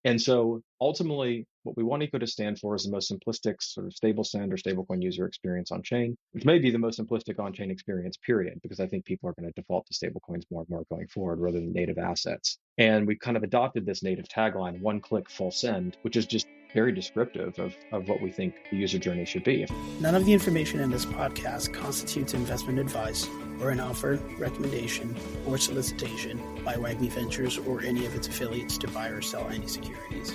And so ultimately, what we want ECO to stand for is the most simplistic sort of stable send or stablecoin user experience on chain, which may be the most simplistic on chain experience, period, because I think people are going to default to stablecoins more and more going forward rather than native assets. And we've kind of adopted this native tagline, one click full send, which is just very descriptive of what we think the user journey should be. None of the information in this podcast constitutes investment advice or an offer, recommendation, or solicitation by WAGMI Ventures or any of its affiliates to buy or sell any securities.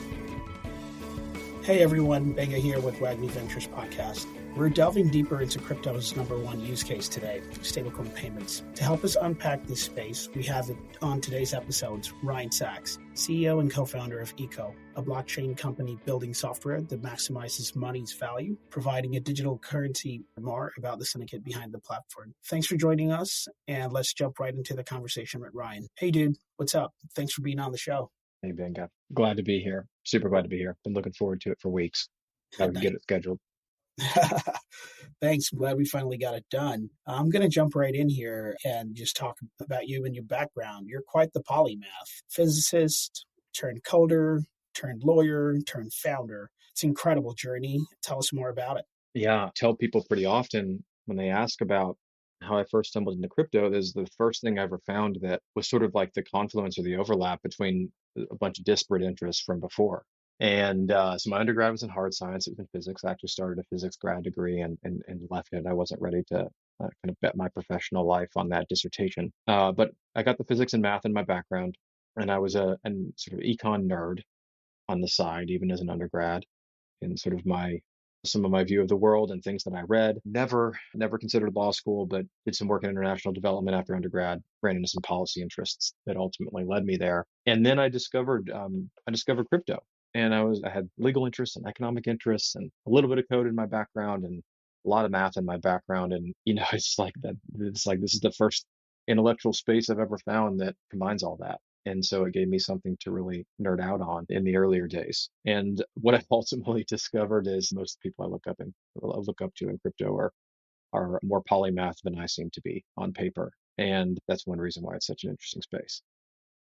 Hey everyone, Bega here with WAGMI Ventures podcast. We're delving deeper into crypto's number one use case today, stablecoin payments. To help us unpack this space, we have on today's episodes Ryne Saxe, CEO and co-founder of ECO, a blockchain company building software that maximizes money's value, providing a digital currency. More about the syndicate behind the platform. Thanks for joining us, and let's jump right into the conversation with Ryne. Hey dude, what's up? Thanks for being on the show. Hey, Benga. Glad to be here. Super glad to be here. Been looking forward to it for weeks. Now we can get it scheduled. Thanks. I'm glad we finally got it done. I'm going to jump right in here and just talk about you and your background. You're quite the polymath. Physicist, turned coder, turned lawyer, turned founder. It's an incredible journey. Tell us more about it. Yeah, I tell people pretty often when they ask about how I first stumbled into crypto, this is the first thing I ever found that was sort of like the confluence or the overlap between a bunch of disparate interests from before. And so my undergrad was in hard science. It was in physics. I actually started a physics grad degree and left it. I wasn't ready to kind of bet my professional life on that dissertation. But I got the physics and math in my background, and I was a sort of econ nerd on the side, even as an undergrad, in sort of some of my view of the world and things that I read. Never considered law school, but did some work in international development after undergrad, ran into some policy interests that ultimately led me there. And then I discovered crypto. And I had legal interests and economic interests and a little bit of code in my background and a lot of math in my background. And, it's like this is the first intellectual space I've ever found that combines all that. And so it gave me something to really nerd out on in the earlier days. And what I've ultimately discovered is most people I look up to in crypto are more polymath than I seem to be on paper. And that's one reason why it's such an interesting space.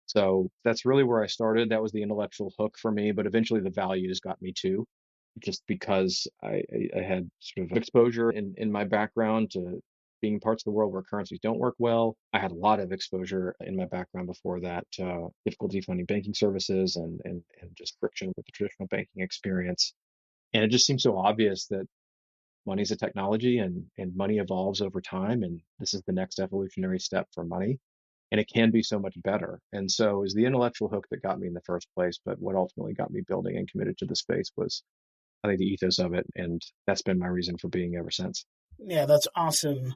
So that's really where I started. That was the intellectual hook for me, but eventually the values got me too, just because I had sort of exposure in my background to being parts of the world where currencies don't work well. I had a lot of exposure in my background before that, difficulty finding banking services and just friction with the traditional banking experience. And it just seems so obvious that money is a technology and money evolves over time. And this is the next evolutionary step for money. And it can be so much better. And so it was the intellectual hook that got me in the first place. But what ultimately got me building and committed to the space was, I think, the ethos of it. And that's been my reason for being ever since. Yeah, that's awesome.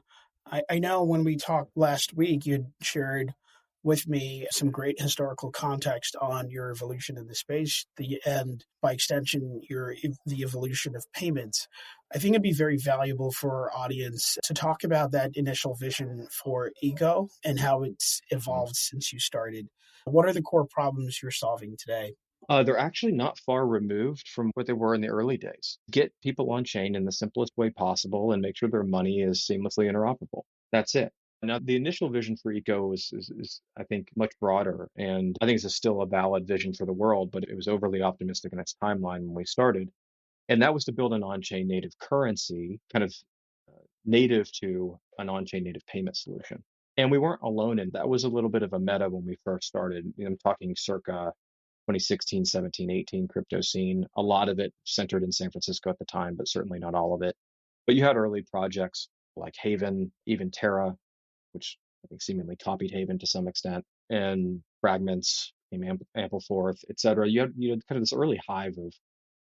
I know when we talked last week, you shared with me some great historical context on your evolution in the space, and by extension, the evolution of payments. I think it'd be very valuable for our audience to talk about that initial vision for Ego and how it's evolved since you started. What are the core problems you're solving today? They're actually not far removed from what they were in the early days. Get people on chain in the simplest way possible and make sure their money is seamlessly interoperable. That's it. Now, the initial vision for Eco is, I think, much broader. And I think it's still a valid vision for the world, but it was overly optimistic in its timeline when we started. And that was to build an on-chain native currency, kind of native to an on-chain native payment solution. And we weren't alone in that. Was a little bit of a meta when we first started. I'm talking circa 2016, 17, 18 crypto scene. A lot of it centered in San Francisco at the time, but certainly not all of it. But you had early projects like Haven, even Terra, which I think seemingly copied Haven to some extent, and Fragments, Ampleforth, et cetera. You had kind of this early hive of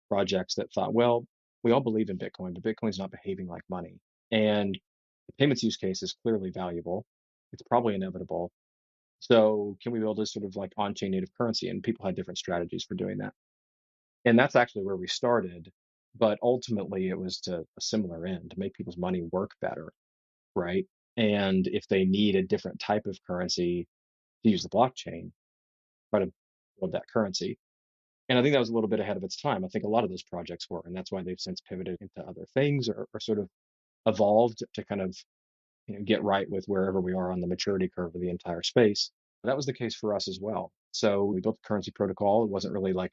projects that thought, well, we all believe in Bitcoin, but Bitcoin's not behaving like money. And the payments use case is clearly valuable. It's probably inevitable. So can we build a sort of like on-chain native currency? And people had different strategies for doing that. And that's actually where we started. But ultimately, it was to a similar end, to make people's money work better, right? And if they need a different type of currency to use the blockchain, try to build that currency. And I think that was a little bit ahead of its time. I think a lot of those projects were, and that's why they've since pivoted into other things or sort of evolved to kind of get right with wherever we are on the maturity curve of the entire space. That was the case for us as well. So we built the currency protocol. It wasn't really like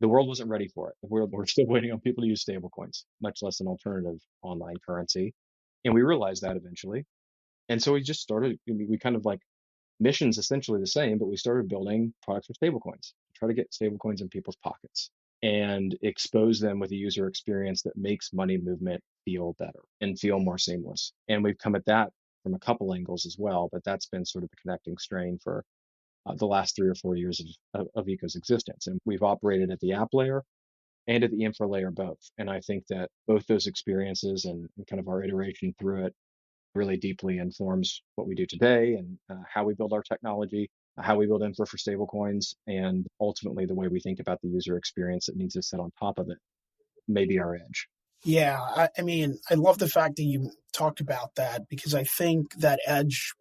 The world wasn't ready for it. We're still waiting on people to use stablecoins, much less an alternative online currency. And we realized that eventually. And so we just started, we kind of like mission's essentially the same, but we started building products for stablecoins, try to get stablecoins in people's pockets and expose them with a user experience that makes money movement feel better and feel more seamless. And we've come at that from a couple angles as well, but that's been sort of the connecting strain for the last 3 or 4 years of Eco's existence. And we've operated at the app layer and at the infra layer both. And I think that both those experiences and kind of our iteration through it really deeply informs what we do today and how we build our technology, how we build infra for stablecoins, and ultimately the way we think about the user experience that needs to sit on top of it, maybe our edge. Yeah, I mean, I love the fact that you talked about that because I think that edge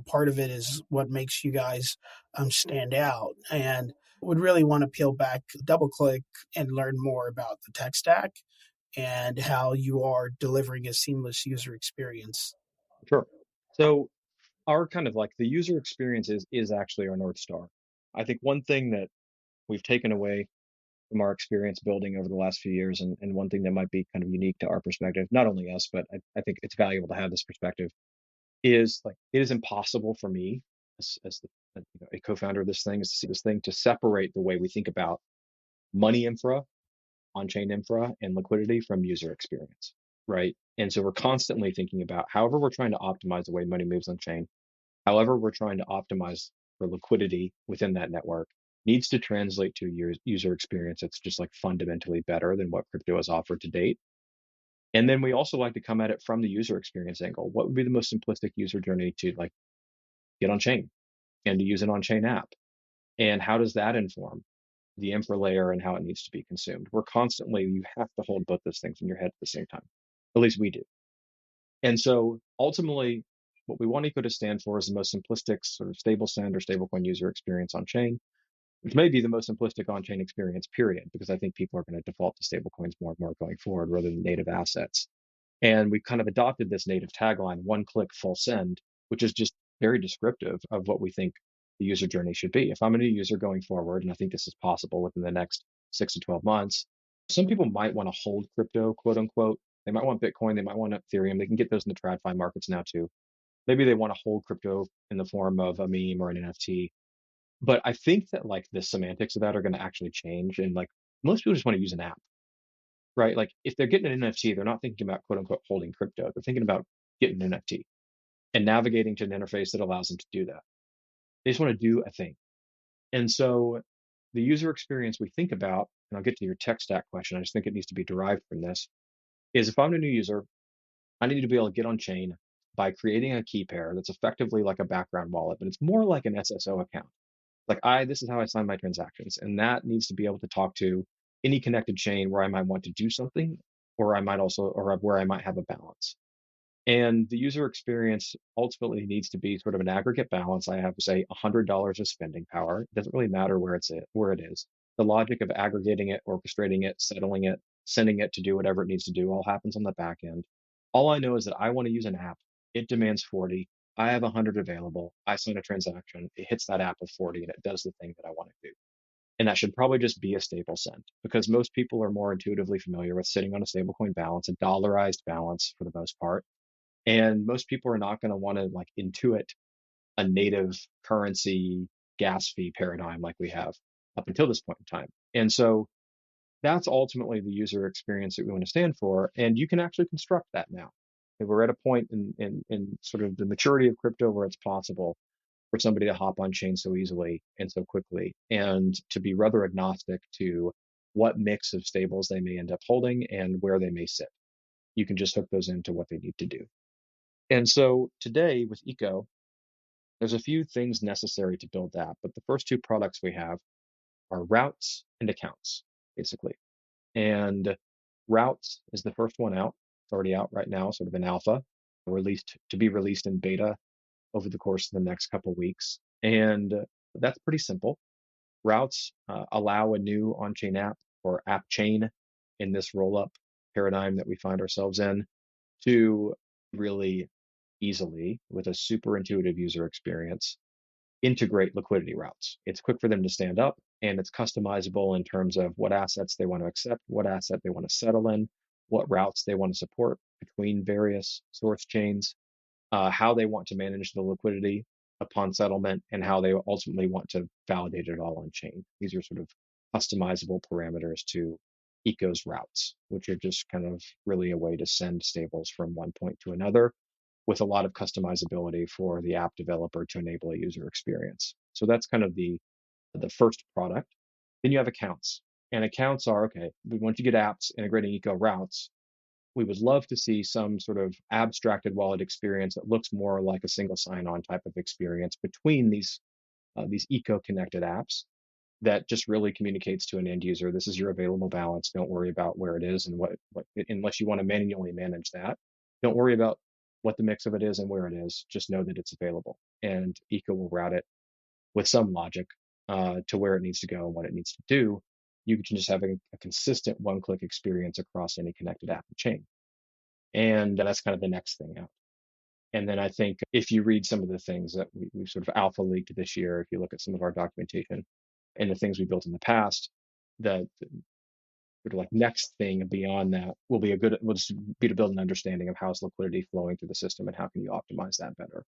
part of it is what makes you guys stand out. And would really want to peel back, double click, and learn more about the tech stack and how you are delivering a seamless user experience. Sure. So our kind of like the user experience is actually our North Star. I think one thing that we've taken away from our experience building over the last few years, and one thing that might be kind of unique to our perspective, not only us, but I think it's valuable to have this perspective, is like it is impossible for me as the a co-founder of this thing is to see this thing to separate the way we think about money infra, on-chain infra, and liquidity from user experience, right? And so we're constantly thinking about however we're trying to optimize the way money moves on chain, however we're trying to optimize for liquidity within that network needs to translate to a user experience that's just like fundamentally better than what crypto has offered to date. And then we also like to come at it from the user experience angle. What would be the most simplistic user journey to like get on chain and to use an on-chain app? And how does that inform the infra layer and how it needs to be consumed? We're constantly, you have to hold both those things in your head at the same time. At least we do. And so ultimately, what we want Eco to stand for is the most simplistic sort of stable send or stablecoin user experience on chain, which may be the most simplistic on chain experience, period, because I think people are going to default to stablecoins more and more going forward rather than native assets. And we've kind of adopted this native tagline, one click full send, which is just very descriptive of what we think the user journey should be. If I'm a new user going forward, and I think this is possible within the next 6 to 12 months, some people might want to hold crypto, quote unquote. They might want Bitcoin, they might want Ethereum. They can get those in the TradFi markets now too. Maybe they want to hold crypto in the form of a meme or an NFT. But I think that like the semantics of that are going to actually change. And like most people just want to use an app, right? Like if they're getting an NFT, they're not thinking about quote unquote holding crypto. They're thinking about getting an NFT and navigating to an interface that allows them to do that. They just want to do a thing. And so the user experience we think about, and I'll get to your tech stack question, I just think it needs to be derived from this, is if I'm a new user, I need to be able to get on chain by creating a key pair that's effectively like a background wallet, but it's more like an SSO account. Like this is how I sign my transactions. And that needs to be able to talk to any connected chain where I might want to do something, or I might also, or where I might have a balance. And the user experience ultimately needs to be sort of an aggregate balance. I have, say, $100 of spending power. It doesn't really matter where it is. The logic of aggregating it, orchestrating it, settling it, sending it to do whatever it needs to do all happens on the back end. All I know is that I want to use an app. It demands 40. I have 100 available. I sign a transaction. It hits that app with 40 and it does the thing that I want to do. And that should probably just be a stable send because most people are more intuitively familiar with sitting on a stablecoin balance, a dollarized balance for the most part. And most people are not going to want to like intuit a native currency gas fee paradigm like we have up until this point in time. And so that's ultimately the user experience that we want to stand for. And you can actually construct that now. And we're at a point in sort of the maturity of crypto where it's possible for somebody to hop on chain so easily and so quickly and to be rather agnostic to what mix of stables they may end up holding and where they may sit. You can just hook those into what they need to do. And so today with Eco, there's a few things necessary to build that. But the first two products we have are routes and accounts, basically. And routes is the first one out. It's already out right now, sort of in alpha, released to be released in beta over the course of the next couple of weeks. And that's pretty simple. Routes allow a new on-chain app or app chain in this roll-up paradigm that we find ourselves in to really easily, with a super intuitive user experience, integrate liquidity routes. It's quick for them to stand up. and it's customizable in terms of what assets they want to accept, what asset they want to settle in, what routes they want to support between various source chains, how they want to manage the liquidity upon settlement, and how they ultimately want to validate it all on chain. These are sort of customizable parameters to Eco's routes, which are just kind of really a way to send stables from one point to another with a lot of customizability for the app developer to enable a user experience. So that's kind of the first product. Then you have accounts. And accounts are okay, once you get apps integrating eco routes, we would love to see some sort of abstracted wallet experience that looks more like a single sign-on type of experience between these eco-connected apps that just really communicates to an end user, this is your available balance. Don't worry about where it is and what unless you want to manually manage that. Don't worry about what the mix of it is and where it is. Just know that it's available, and Eco will route it with some logic to where it needs to go and what it needs to do. You can just have a consistent one-click experience across any connected app and chain. And that's kind of the next thing out. And then I think if you read some of the things that we've sort of alpha leaked this year, if you look at some of our documentation and the things we built in the past, the sort of like next thing beyond that will just be to build an understanding of how's liquidity flowing through the system and how can you optimize that better?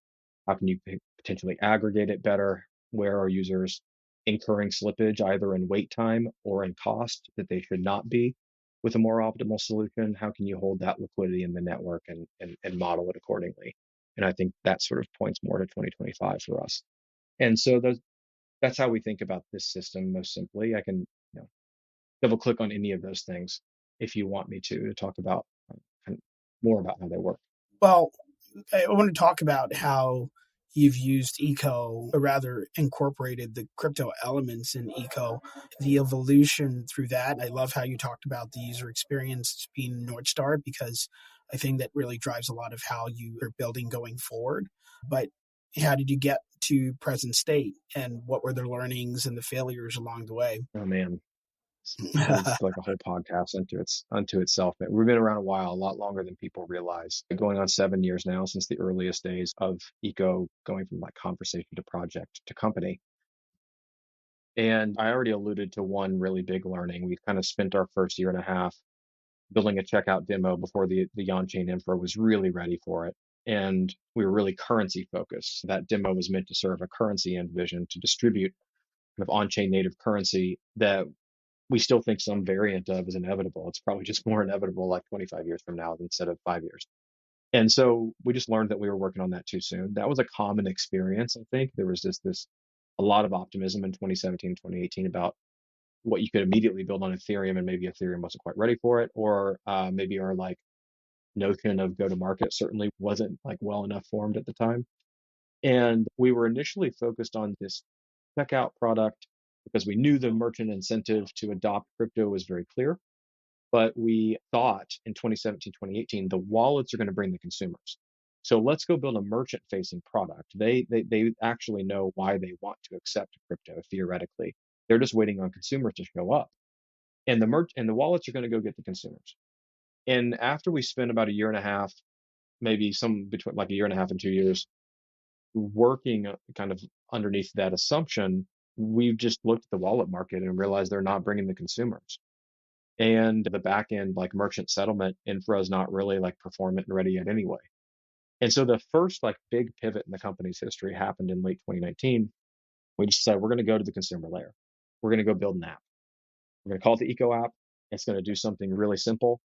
How can you potentially aggregate it better? Where are users incurring slippage either in wait time or in cost that they should not be with a more optimal solution? How can you hold that liquidity in the network and model it accordingly? And I think that sort of points more to 2025 for us. And so that's how we think about this system most simply. I can, double click on any of those things if you want me to talk about kind of more about how they work. Well, I want to talk about how you've used eco, or rather incorporated the crypto elements in eco, the evolution through that. I love how you talked about the user experience being North Star, because I think that really drives a lot of how you are building going forward. But how did you get to present state, and what were the learnings and the failures along the way? Oh man, it's like a whole podcast unto itself. We've been around a while, a lot longer than people realize. Going on 7 years now since the earliest days of Eco, going from like conversation to project to company. And I already alluded to one really big learning. We kind of spent our first year and a half building a checkout demo before the on-chain infra was really ready for it. And we were really currency focused. That demo was meant to serve a currency end vision to distribute kind of on-chain native currency that we still think some variant of is inevitable. It's probably just more inevitable like 25 years from now instead of 5 years. And so we just learned that we were working on that too soon. That was a common experience. I think there was this a lot of optimism in 2017, 2018 about what you could immediately build on Ethereum, and maybe Ethereum wasn't quite ready for it, or maybe our like notion of go to market certainly wasn't like well enough formed at the time. And we were initially focused on this checkout product because we knew the merchant incentive to adopt crypto was very clear. But we thought in 2017, 2018, the wallets are going to bring the consumers. So let's go build a merchant facing product. They actually know why they want to accept crypto theoretically. They're just waiting on consumers to show up. And the wallets are going to go get the consumers. And after we spent about a year and a half, maybe some between like a year and a half and 2 years, working kind of underneath that assumption, we've just looked at the wallet market and realized they're not bringing the consumers. And the back end, like merchant settlement infra, is not really like performant and ready yet anyway. And so the first like big pivot in the company's history happened in late 2019. We just said we're going to go to the consumer layer. We're going to go build an app. We're going to call it the Eco app. It's going to do something really simple.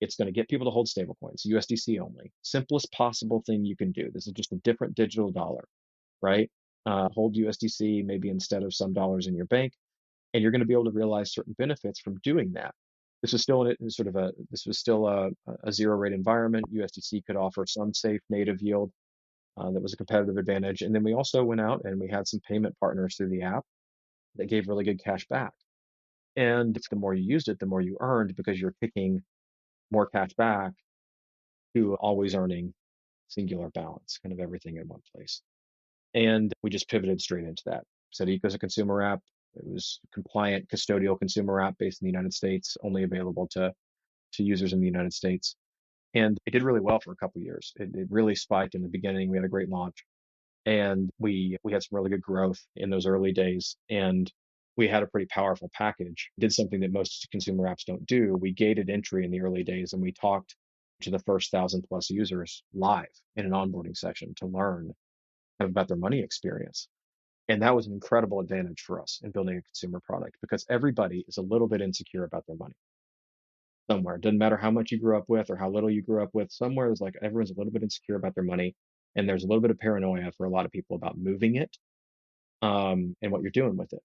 It's going to get people to hold stablecoins, USDC only. Simplest possible thing you can do. This is just a different digital dollar, right? Hold USDC maybe instead of some dollars in your bank, and you're going to be able to realize certain benefits from doing that. This was still a zero rate environment. USDC could offer some safe native yield that was a competitive advantage. And then we also went out and we had some payment partners through the app that gave really good cash back. And the more you used it, the more you earned because you're kicking more cash back to always earning singular balance, kind of everything in one place. And we just pivoted straight into that. Said Eco's a consumer app. It was compliant custodial consumer app based in the United States, only available to users in the United States. And it did really well for a couple of years. It really spiked in the beginning. We had a great launch, and we had some really good growth in those early days. And we had a pretty powerful package, did something that most consumer apps don't do. We gated entry in the early days and we talked to the first 1,000+ users live in an onboarding session to learn about their money experience. And that was an incredible advantage for us in building a consumer product because everybody is a little bit insecure about their money somewhere. It doesn't matter how much you grew up with or how little you grew up with. Somewhere is like everyone's a little bit insecure about their money. And there's a little bit of paranoia for a lot of people about moving it and what you're doing with it.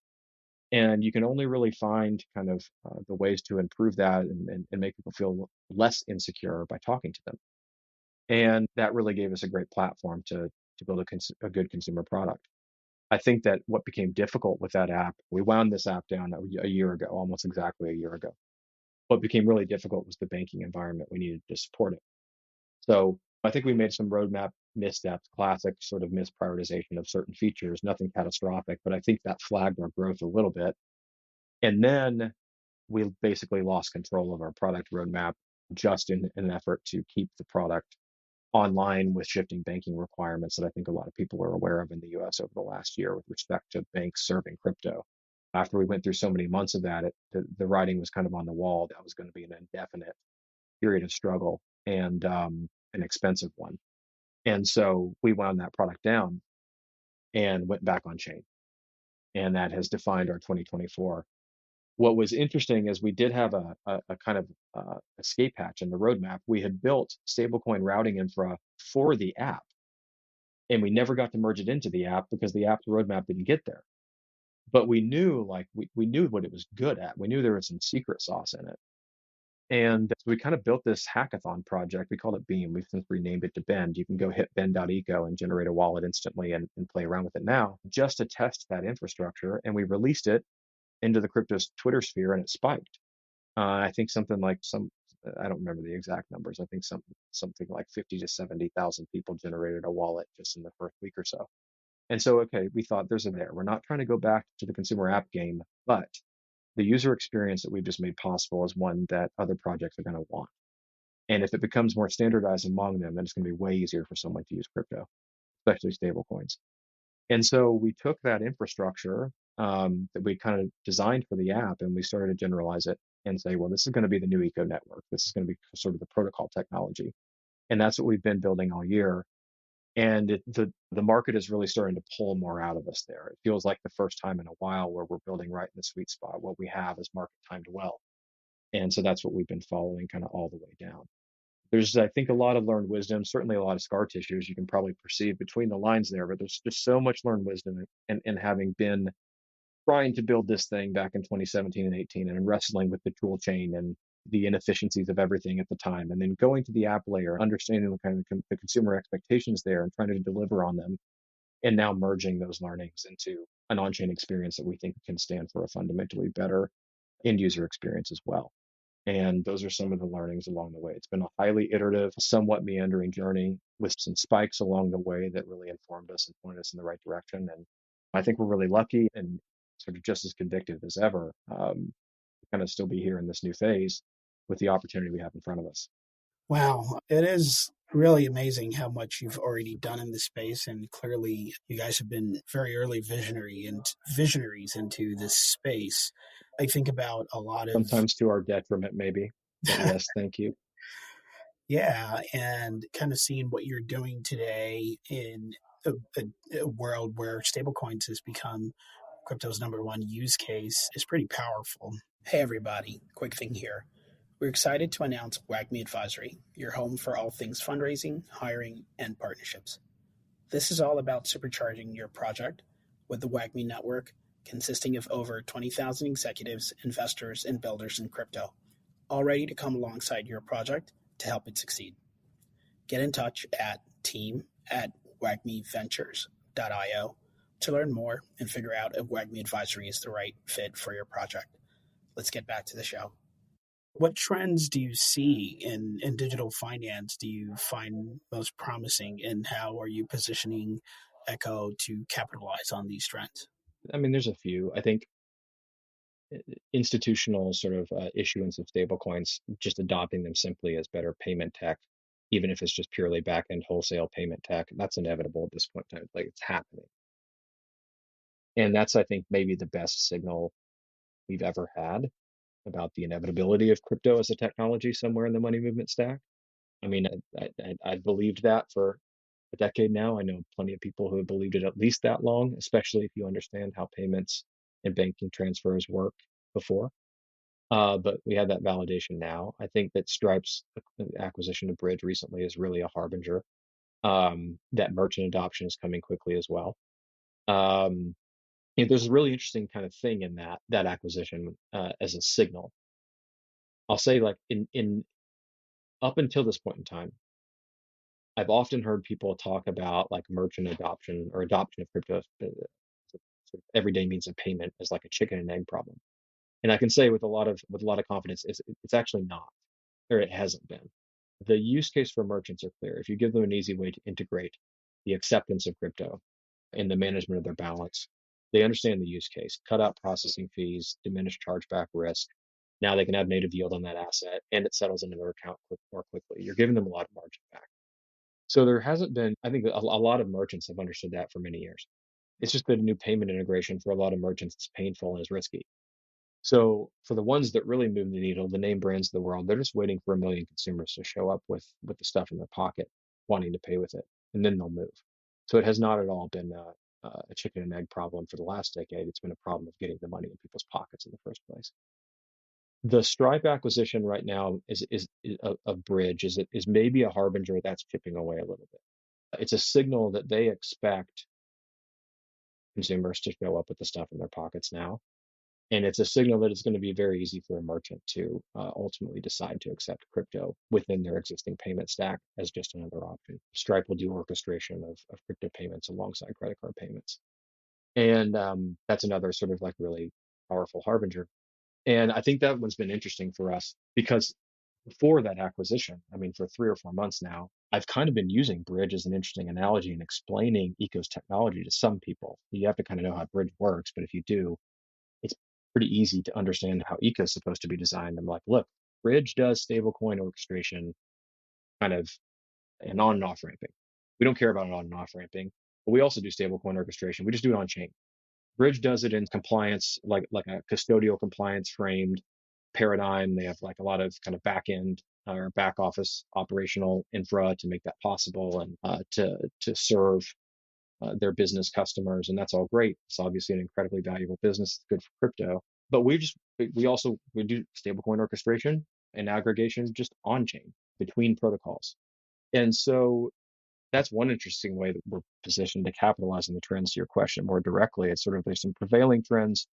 And you can only really find kind of the ways to improve that and make people feel less insecure by talking to them. And that really gave us a great platform to build a good consumer product. I think that what became difficult with that app, we wound this app down a year ago, almost exactly a year ago. What became really difficult was the banking environment we needed to support it. So I think we made some roadmap missteps, classic sort of misprioritization of certain features, nothing catastrophic, but I think that flagged our growth a little bit. And then we basically lost control of our product roadmap just in an effort to keep the product online with shifting banking requirements that I think a lot of people are aware of in the US over the last year with respect to banks serving crypto. After we went through so many months of that, the writing was kind of on the wall. That was going to be an indefinite period of struggle and an expensive one. And so we wound that product down and went back on chain. And that has defined our 2024. What was interesting is we did have a kind of escape hatch in the roadmap. We had built stablecoin routing infra for the app, and we never got to merge it into the app because the app's roadmap didn't get there. But we knew, like, we knew what it was good at. We knew there was some secret sauce in it. And so we kind of built this hackathon project. We called it Beam. We've since renamed it to Bend. You can go hit bend.eco and generate a wallet instantly and play around with it now just to test that infrastructure. And we released it into the crypto's Twitter sphere and it spiked. I think something like I don't remember the exact numbers. I think something like 50 to 70,000 people generated a wallet just in the first week or so. And so, okay, we thought there's a there. We're not trying to go back to the consumer app game, but the user experience that we've just made possible is one that other projects are going to want. And if it becomes more standardized among them, then it's going to be way easier for someone to use crypto, especially stablecoins. And so we took that infrastructure that we kind of designed for the app and we started to generalize it and say, well, this is going to be the new eco network. This is going to be sort of the protocol technology. And that's what we've been building all year. And the market is really starting to pull more out of us there. It feels like the first time in a while where we're building right in the sweet spot. What we have is market timed well. And so that's what we've been following kind of all the way down. There's, I think, a lot of learned wisdom, certainly a lot of scar tissue, as you can probably perceive between the lines there, but there's just so much learned wisdom and having been trying to build this thing back in 2017 and 18 and wrestling with the tool chain and the inefficiencies of everything at the time, and then going to the app layer, understanding the kind of the consumer expectations there and trying to deliver on them, and now merging those learnings into an on-chain experience that we think can stand for a fundamentally better end user experience as well. And those are some of the learnings along the way. It's been a highly iterative, somewhat meandering journey with some spikes along the way that really informed us and pointed us in the right direction. And I think we're really lucky and sort of just as convicted as ever to kind of still be here in this new phase with the opportunity we have in front of us. Wow, it is really amazing how much you've already done in this space, and clearly you guys have been very early visionaries into this space. I think about a lot of Sometimes to our detriment, maybe, but yes, thank you. yeah, and kind of seeing what you're doing today in a world where stablecoins has become crypto's number one use case is pretty powerful. Hey everybody, quick thing here. We're excited to announce WAGMI Advisory, your home for all things fundraising, hiring, and partnerships. This is all about supercharging your project with the WAGMI network, consisting of over 20,000 executives, investors, and builders in crypto, all ready to come alongside your project to help it succeed. Get in touch at team@wagmiventures.io to learn more and figure out if WAGMI Advisory is the right fit for your project. Let's get back to the show. What trends do you see in digital finance do you find most promising, and how are you positioning Echo to capitalize on these trends? I mean, there's a few. I think institutional sort of issuance of stablecoins, just adopting them simply as better payment tech, even if it's just purely back end wholesale payment tech, that's inevitable at this point in time. Like it's happening. And that's, I think, maybe the best signal we've ever had about the inevitability of crypto as a technology somewhere in the money movement stack. I mean, I believed that for a decade now. I know plenty of people who have believed it at least that long, especially if you understand how payments and banking transfers work before. But we have that validation now. I think that Stripe's acquisition of Bridge recently is really a harbinger. That merchant adoption is coming quickly as well. Um, there's a really interesting kind of thing in that acquisition as a signal. I'll say like in up until this point in time, I've often heard people talk about like merchant adoption or adoption of crypto sort of everyday means of payment as like a chicken and egg problem. And I can say with a lot of confidence, it's actually not, or it hasn't been. The use case for merchants are clear. If you give them an easy way to integrate the acceptance of crypto in the management of their balance, they understand the use case, cut out processing fees, diminish chargeback risk. Now they can have native yield on that asset and it settles into their account more quickly. You're giving them a lot of margin back. So there hasn't been, I think a lot of merchants have understood that for many years. It's just been a new payment integration for a lot of merchants. It's painful and it's risky. So for the ones that really move the needle, the name brands of the world, they're just waiting for a million consumers to show up with the stuff in their pocket, wanting to pay with it, and then they'll move. So it has not at all been a chicken and egg problem for the last decade. It's been a problem of getting the money in people's pockets in the first place. The Stripe acquisition right now is a bridge, is maybe a harbinger that's chipping away a little bit. It's a signal that they expect consumers to show up with the stuff in their pockets now. And it's a signal that it's going to be very easy for a merchant to ultimately decide to accept crypto within their existing payment stack as just another option. Stripe will do orchestration of crypto payments alongside credit card payments. And that's another sort of like really powerful harbinger. And I think that one's been interesting for us because before that acquisition, I mean, for 3 or 4 months now, I've kind of been using Bridge as an interesting analogy and explaining Eco's technology to some people. You have to kind of know how Bridge works, but if you do, it's pretty easy to understand how Eco is supposed to be designed. I'm like, look, Bridge does stablecoin orchestration kind of and on and off ramping. We don't care about on and off ramping, but we also do stablecoin orchestration. We just do it on chain. Bridge does it in compliance, like a custodial compliance framed paradigm. They have like a lot of kind of back end or back office operational infra to make that possible and to serve their business customers, and that's all great. It's obviously an incredibly valuable business. It's good for crypto, but we do stablecoin orchestration and aggregation just on chain between protocols, and so that's one interesting way that we're positioned to capitalize on the trends. To your question more directly, it's sort of there's some prevailing trends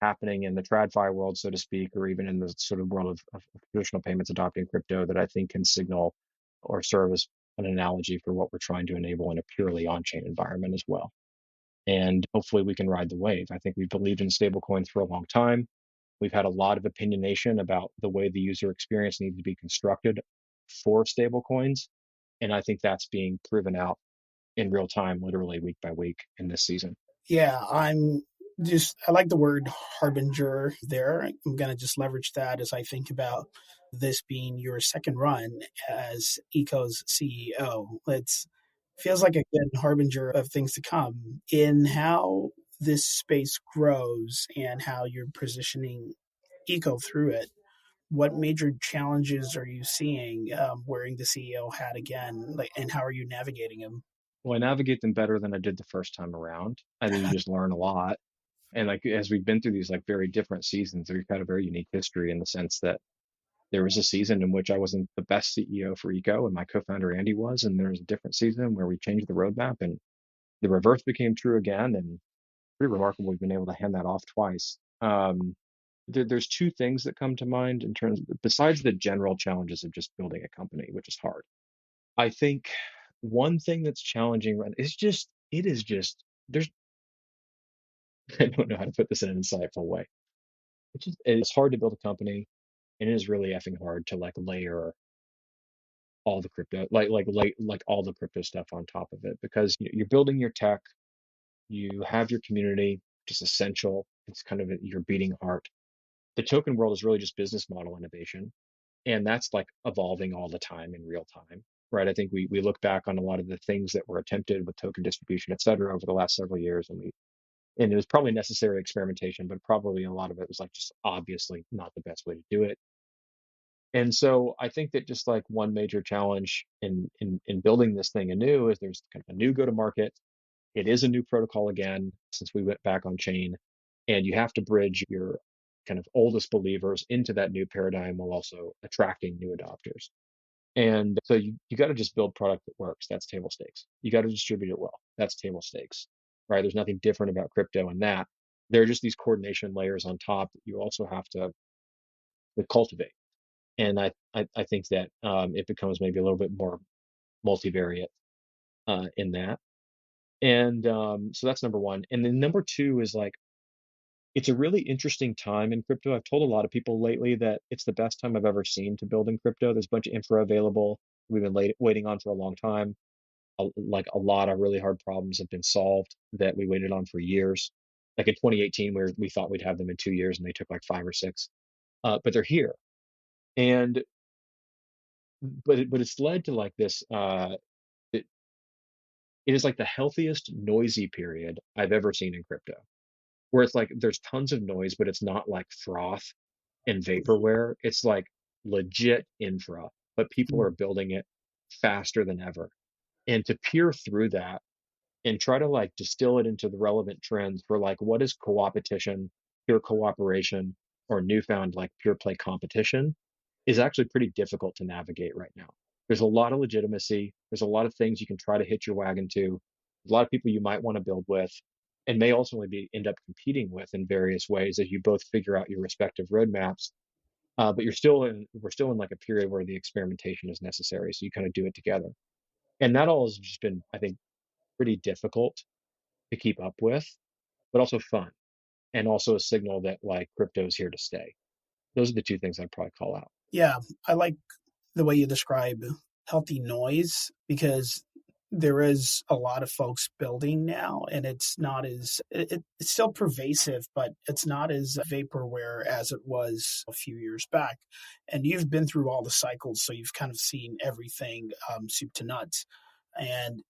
happening in the TradFi world, so to speak, or even in the sort of world of traditional payments adopting crypto that I think can signal or serve as an analogy for what we're trying to enable in a purely on-chain environment as well. And hopefully we can ride the wave. I think we've believed in stablecoins for a long time. We've had a lot of opinionation about the way the user experience needs to be constructed for stablecoins. And I think that's being proven out in real time, literally week by week in this season. Yeah, I like the word harbinger there. I'm going to just leverage that as I think about this being your second run as Eco's CEO. It feels like a good harbinger of things to come in how this space grows and how you're positioning Eco through it. What major challenges are you seeing wearing the CEO hat again, like, and how are you navigating them? Well, I navigate them better than I did the first time around. I think you just learn a lot. And like as we've been through these like very different seasons, we've got a very unique history in the sense that there was a season in which I wasn't the best CEO for Eco and my co-founder Andy was, and there was a different season where we changed the roadmap and the reverse became true again, and pretty remarkable we've been able to hand that off twice. There's two things that come to mind in terms of, besides the general challenges of just building a company, which is hard. I think one thing that's challenging is just it is just there's I don't know how to put this in an insightful way. It's hard to build a company, and it is really effing hard to like layer all the crypto like all the crypto stuff on top of it because you're building your tech, you have your community, which is essential. It's kind of your beating heart. The token world is really just business model innovation, and that's like evolving all the time in real time, right? I think we look back on a lot of the things that were attempted with token distribution, et cetera, over the last several years, and And it was probably necessary experimentation, but probably a lot of it was like just obviously not the best way to do it. And so I think that just like one major challenge in building this thing anew is there's kind of a new go to market. It is a new protocol again since we went back on chain, and you have to bridge your kind of oldest believers into that new paradigm while also attracting new adopters. And so you got to just build product that works. That's table stakes. You got to distribute it well. That's table stakes, right? There's nothing different about crypto in that. There are just these coordination layers on top that you also have to cultivate. And I think that it becomes maybe a little bit more multivariate in that. And so that's number one. And then number two is like, it's a really interesting time in crypto. I've told a lot of people lately that it's the best time I've ever seen to build in crypto. There's a bunch of infra available. We've been waiting on for a long time. Like a lot of really hard problems have been solved that we waited on for years. Like in 2018, where we thought we'd have them in 2 years, and they took like 5 or 6. But they're here, and but it's led to like this. It, it is like the healthiest noisy period I've ever seen in crypto, where it's like there's tons of noise, but it's not like froth and vaporware. It's like legit infra, but people are building it faster than ever. And to peer through that and try to like distill it into the relevant trends for like what is co-opetition, pure cooperation, or newfound like pure play competition is actually pretty difficult to navigate right now. There's a lot of legitimacy. There's a lot of things you can try to hitch your wagon to. A lot of people you might want to build with, and may ultimately end up competing with in various ways as you both figure out your respective roadmaps. But we're still in like a period where the experimentation is necessary. So you kind of do it together. And that all has just been, I think, pretty difficult to keep up with, but also fun, and also a signal that like crypto is here to stay. Those are the two things I'd probably call out. Yeah, I like the way you describe healthy noise because there is a lot of folks building now and it's not as it's still pervasive, but it's not as vaporware as it was a few years back. And you've been through all the cycles, so you've kind of seen everything, soup to nuts. And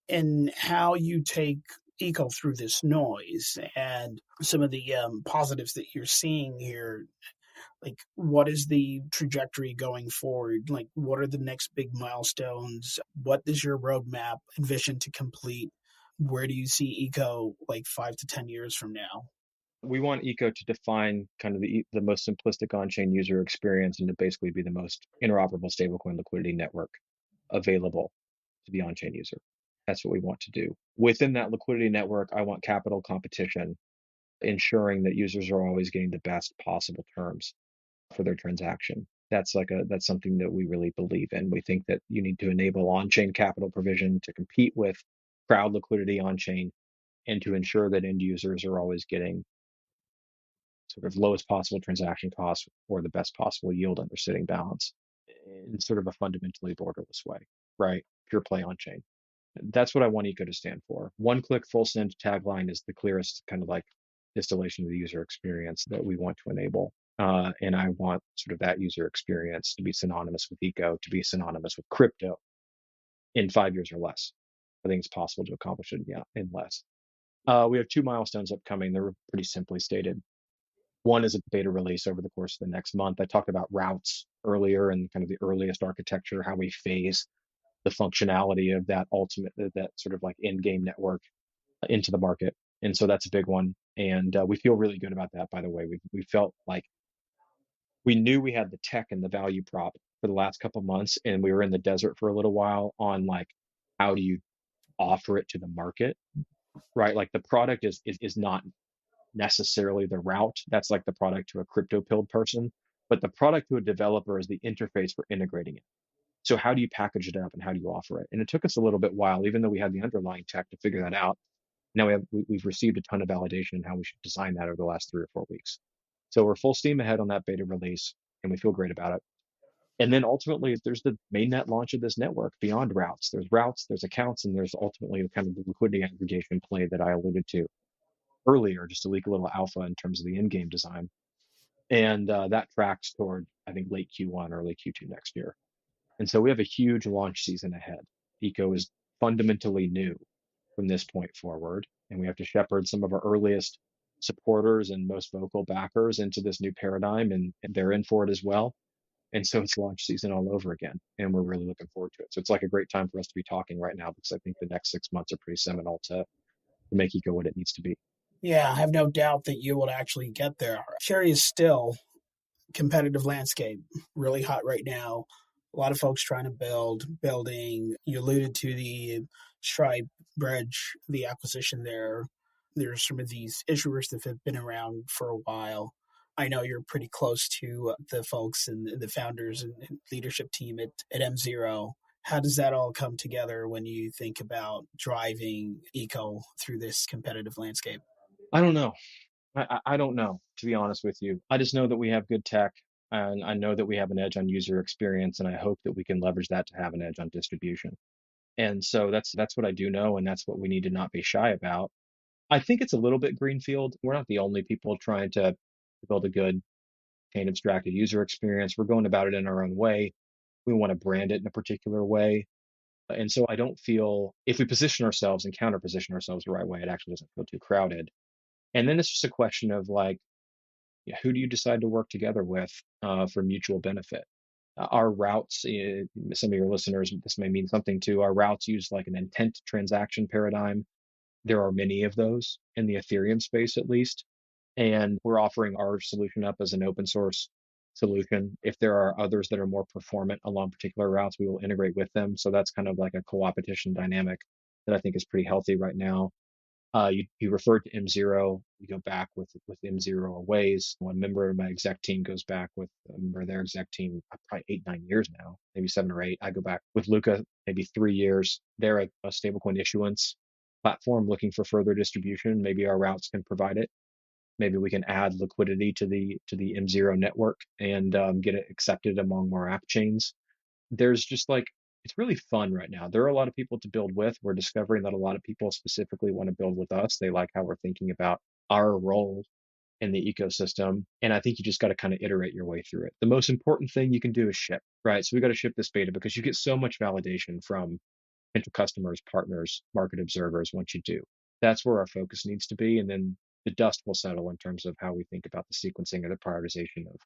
in how you take eco through this noise and some of the positives that you're seeing here, like what is the trajectory going forward? Like what are the next big milestones? What does your roadmap envision to complete? Where do you see eco like 5 to 10 years from now? We want eco to define kind of the most simplistic on-chain user experience and to basically be the most interoperable stablecoin liquidity network available to the on-chain user. That's what we want to do. Within that liquidity network, I want capital competition, ensuring that users are always getting the best possible terms for their transaction. That's something that we really believe in. We think that you need to enable on-chain capital provision to compete with crowd liquidity on-chain and to ensure that end users are always getting sort of lowest possible transaction costs or the best possible yield under sitting balance in sort of a fundamentally borderless way, right? Pure play on-chain. That's what I want Eco to stand for. One click full send tagline is the clearest kind of like distillation of the user experience that we want to enable. And I want sort of that user experience to be synonymous with Eco, to be synonymous with crypto in 5 years or less. I think it's possible to accomplish it, yeah, in less. We have two milestones upcoming. They're pretty simply stated. One is a beta release over the course of the next month. I talked about routes earlier and kind of the earliest architecture, how we phase the functionality of that sort of like in-game network into the market. And so that's a big one. And we feel really good about that, by the way. We felt like we knew we had the tech and the value prop for the last couple of months, and we were in the desert for a little while on like, how do you offer it to the market, right? Like the product is not necessarily the route. That's like the product to a crypto pilled person, but the product to a developer is the interface for integrating it. So how do you package it up and how do you offer it? And it took us a little bit while, even though we had the underlying tech to figure that out. Now we've received a ton of validation in how we should design that over the last 3 or 4 weeks. So we're full steam ahead on that beta release, and we feel great about it. And then ultimately, there's the mainnet launch of this network beyond routes, there's accounts, and there's ultimately the kind of the liquidity aggregation play that I alluded to earlier, just to leak a little alpha in terms of the in-game design. And that tracks toward, I think, late Q1, early Q2 next year. And so we have a huge launch season ahead. Eco is fundamentally new from this point forward. and we have to shepherd some of our earliest supporters and most vocal backers into this new paradigm, and they're in for it as well. And so it's launch season all over again, and we're really looking forward to it. So it's like a great time for us to be talking right now because I think the next 6 months are pretty seminal to make Eco what it needs to be. Yeah, I have no doubt that you will actually get there. Curious still, competitive landscape, really hot right now. A lot of folks trying to building. You alluded to the Stripe bridge, the acquisition there. There's some of these issuers that have been around for a while. I know you're pretty close to the folks and the founders and leadership team at M0. How does that all come together when you think about driving eco through this competitive landscape? I don't know. I don't know, to be honest with you. I just know that we have good tech, and I know that we have an edge on user experience, and I hope that we can leverage that to have an edge on distribution. And so that's what I do know, and that's what we need to not be shy about. I think it's a little bit greenfield. We're not the only people trying to build a good chain abstracted user experience. We're going about it in our own way. We want to brand it in a particular way. And so I don't feel if we position ourselves and counter position ourselves the right way, it actually doesn't feel too crowded. And then it's just a question of like, who do you decide to work together with for mutual benefit? Our routes, some of your listeners, this may mean something too. Our routes use like an intent transaction paradigm. There are many of those in the Ethereum space, at least. And we're offering our solution up as an open source solution. If there are others that are more performant along particular routes, we will integrate with them. So that's kind of like a co-opetition dynamic that I think is pretty healthy right now. You referred to M0. We go back with M0 a ways. One member of my exec team goes back with a member of their exec team, probably 8, 9 years now, maybe 7 or 8. I go back with Luca, maybe 3 years. They're a stablecoin issuance platform looking for further distribution. Maybe our routes can provide it. Maybe we can add liquidity to the M0 network and get it accepted among more app chains. There's just like it's really fun right now. There are a lot of people to build with. We're discovering that a lot of people specifically want to build with us. They like how we're thinking about our role in the ecosystem. And I think you just got to kind of iterate your way through it. The most important thing you can do is ship, right? So we got to ship this beta because you get so much validation from potential customers, partners, market observers once you do. That's where our focus needs to be. And then the dust will settle in terms of how we think about the sequencing or the prioritization of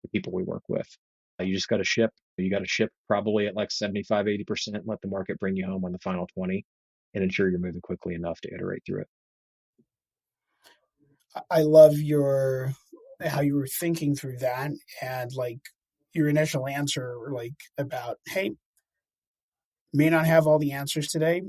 the people we work with. You just got to ship. You got to ship probably at like 75, 80%, let the market bring you home on the final 20 and ensure you're moving quickly enough to iterate through it. I love your how you were thinking through that and like your initial answer like about hey, may not have all the answers today,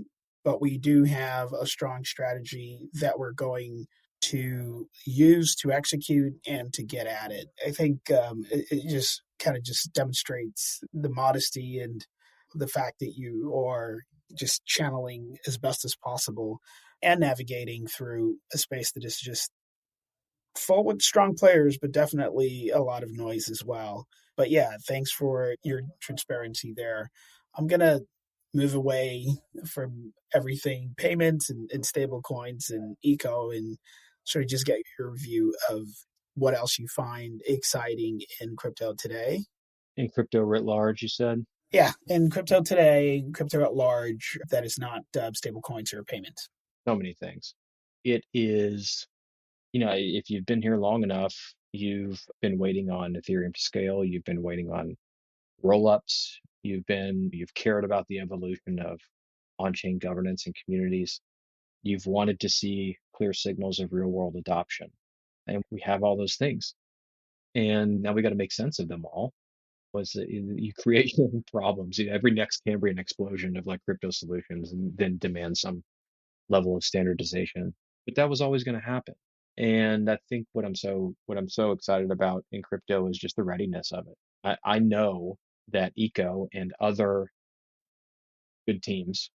but we do have a strong strategy that we're going to use to execute and to get at it. I think it just kind of just demonstrates the modesty and the fact that you are just channeling as best as possible and navigating through a space that is just full with strong players, but definitely a lot of noise as well. But yeah, thanks for your transparency there. I'm gonna move away from everything payments and stable coins and eco and sort of just get your view of what else you find exciting in crypto today. In crypto writ large, you said? Yeah, in crypto today, crypto at large that is not stable coins or payments. So many things. It is, if you've been here long enough, you've been waiting on Ethereum to scale, you've been waiting on roll-ups, you've cared about the evolution of on-chain governance and communities. You've wanted to see clear signals of real-world adoption. And we have all those things. And now we got to make sense of them all. Was that you create problems. Every next Cambrian explosion of like crypto solutions and then demands some level of standardization. But that was always going to happen. And I think what I'm so excited about in crypto is just the readiness of it. I know that Eco and other good teams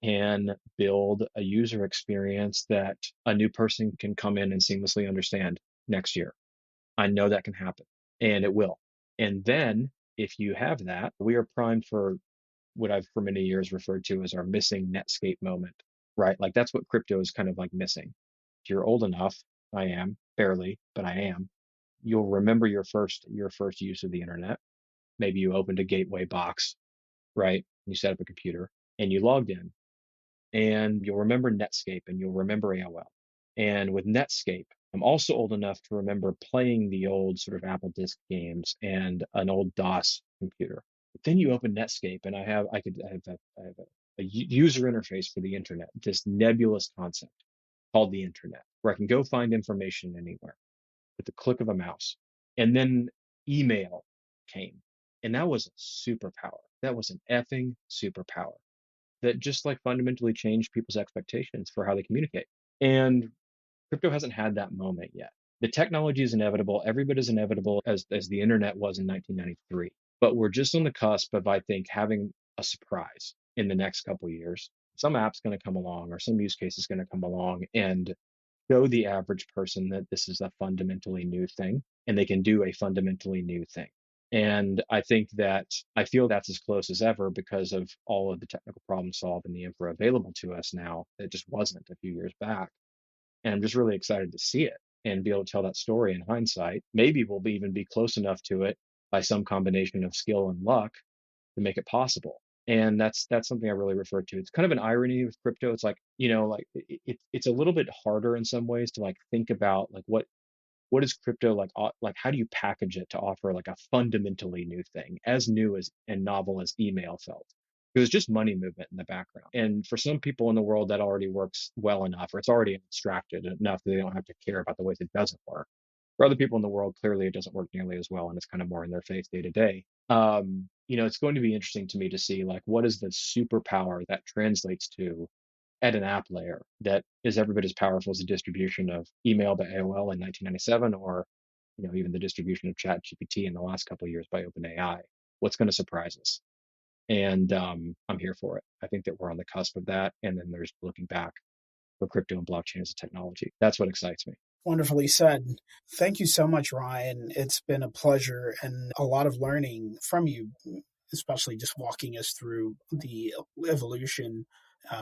can build a user experience that a new person can come in and seamlessly understand next year. I know that can happen, and it will. And then if you have that, we are primed for what I've for many years referred to as our missing Netscape moment, right? Like that's what crypto is kind of like missing. If you're old enough, I am barely, but I am. You'll remember your first use of the internet. Maybe you opened a gateway box, right? You set up a computer and you logged in. And you'll remember Netscape and you'll remember AOL. And with Netscape, I'm also old enough to remember playing the old sort of Apple Disc games and an old DOS computer. But then you open Netscape, and I have a user interface for the internet, this nebulous concept called the internet, where I can go find information anywhere with the click of a mouse. And then email came, and that was a superpower. That was an effing superpower that just like fundamentally changed people's expectations for how they communicate. And crypto hasn't had that moment yet. The technology is inevitable. Every bit as inevitable as the internet was in 1993. But we're just on the cusp of, I think, having a surprise in the next couple of years. Some app's going to come along or some use case is going to come along and show the average person that this is a fundamentally new thing and they can do a fundamentally new thing. And I feel that's as close as ever because of all of the technical problem solved and the infra available to us now that just wasn't a few years back. And I'm just really excited to see it and be able to tell that story in hindsight. Maybe we'll even be close enough to it by some combination of skill and luck to make it possible. And that's something I really refer to. It's kind of an irony with crypto. It's like, like it's a little bit harder in some ways to like think about like what is crypto like how do you package it to offer like a fundamentally new thing, as new as and novel as email felt. It was just money movement in the background. And for some people in the world that already works well enough, or it's already abstracted enough that they don't have to care about the ways it doesn't work. For other people in the world, clearly it doesn't work nearly as well, and it's kind of more in their face day to day. It's going to be interesting to me to see like what is the superpower that translates to at an app layer that is every bit as powerful as the distribution of email by AOL in 1997, or even the distribution of ChatGPT in the last couple of years by OpenAI. What's going to surprise us? And I'm here for it. I think that we're on the cusp of that, and then there's looking back for crypto and blockchain as a technology. That's what excites me. Wonderfully said. Thank you so much, Ryne. It's been a pleasure and a lot of learning from you, especially just walking us through the evolution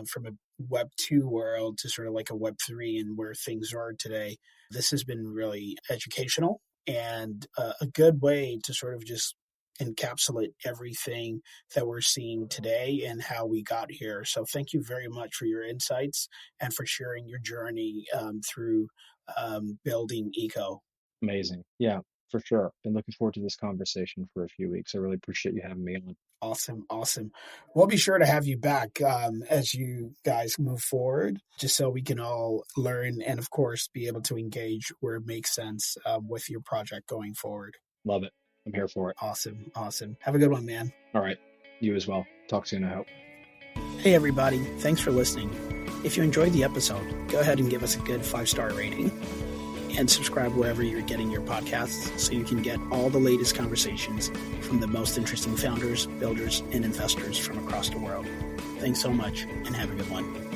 from a Web 2 world to sort of like a Web 3 and where things are today. This has been really educational and a good way to sort of just encapsulate everything that we're seeing today and how we got here. So thank you very much for your insights and for sharing your journey through building eco. Amazing. Yeah, for sure. Been looking forward to this conversation for a few weeks. I really appreciate you having me on. Awesome. We'll be sure to have you back as you guys move forward, just so we can all learn and, of course, be able to engage where it makes sense with your project going forward. Love it. I'm here for it. Awesome. Have a good one, man. All right. You as well. Talk soon, I hope. Hey, everybody. Thanks for listening. If you enjoyed the episode, go ahead and give us a good 5-star rating and subscribe wherever you're getting your podcasts so you can get all the latest conversations from the most interesting founders, builders, and investors from across the world. Thanks so much and have a good one.